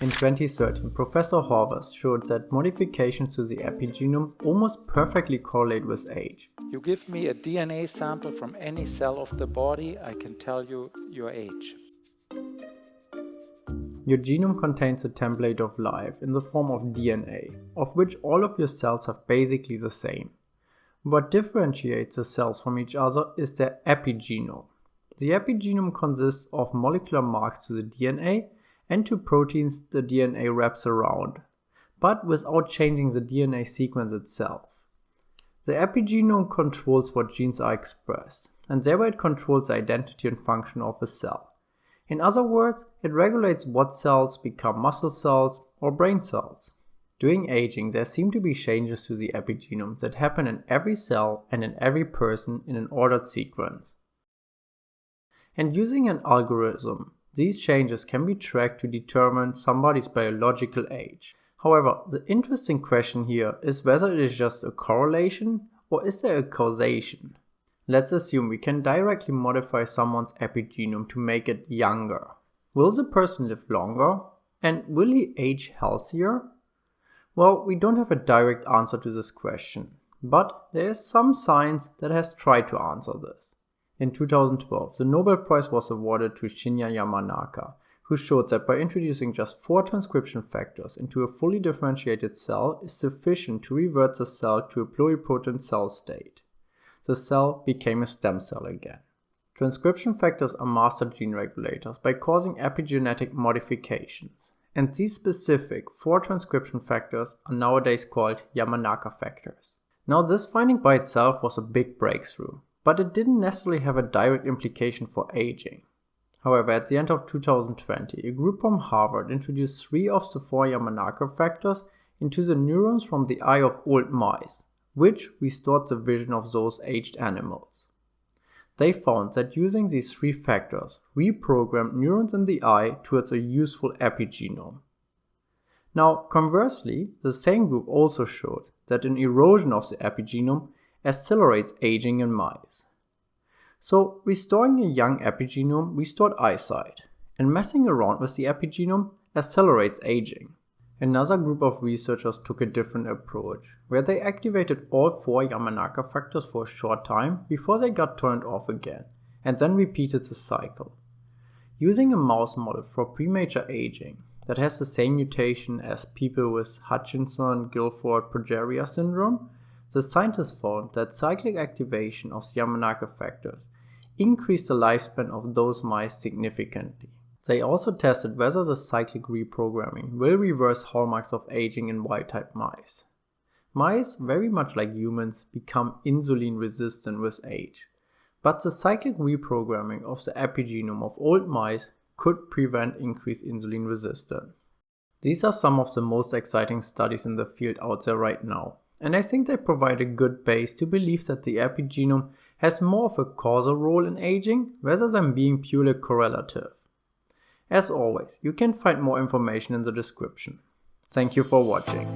In 2013, Professor Horvath showed that modifications to the epigenome almost perfectly correlate with age. You give me a DNA sample from any cell of the body, I can tell you your age. Your genome contains a template of life in the form of DNA, of which all of your cells are basically the same. What differentiates the cells from each other is their epigenome. The epigenome consists of molecular marks to the DNA and to proteins the DNA wraps around, but without changing the DNA sequence itself. The epigenome controls what genes are expressed, and thereby it controls the identity and function of a cell. In other words, it regulates what cells become muscle cells or brain cells. During aging, there seem to be changes to the epigenome that happen in every cell and in every person in an ordered sequence. And using an algorithm, these changes can be tracked to determine somebody's biological age. However, the interesting question here is whether it is just a correlation or is there a causation? Let's assume we can directly modify someone's epigenome to make it younger. Will the person live longer? And will he age healthier? Well, we don't have a direct answer to this question, but there is some science that has tried to answer this. In 2012, the Nobel Prize was awarded to Shinya Yamanaka, who showed that by introducing just 4 transcription factors into a fully differentiated cell is sufficient to revert the cell to a pluripotent cell state. The cell became a stem cell again. Transcription factors are master gene regulators by causing epigenetic modifications, and these specific 4 transcription factors are nowadays called Yamanaka factors. Now, this finding by itself was a big breakthrough, but it didn't necessarily have a direct implication for aging. However, at the end of 2020, a group from Harvard introduced 3 of the 4 Yamanaka factors into the neurons from the eye of old mice, which restored the vision of those aged animals. They found that using these 3 factors reprogrammed neurons in the eye towards a useful epigenome. Now, conversely, the same group also showed that an erosion of the epigenome accelerates aging in mice. So, restoring a young epigenome restored eyesight, and messing around with the epigenome accelerates aging. Another group of researchers took a different approach, where they activated all 4 Yamanaka factors for a short time before they got turned off again, and then repeated the cycle. Using a mouse model for premature aging that has the same mutation as people with Hutchinson-Gilford-Progeria syndrome, the scientists found that cyclic activation of the Yamanaka factors increased the lifespan of those mice significantly. They also tested whether the cyclic reprogramming will reverse hallmarks of aging in wild-type mice. Mice, very much like humans, become insulin resistant with age, but the cyclic reprogramming of the epigenome of old mice could prevent increased insulin resistance. These are some of the most exciting studies in the field out there right now, and I think they provide a good base to believe that the epigenome has more of a causal role in aging rather than being purely correlative. As always, you can find more information in the description. Thank you for watching.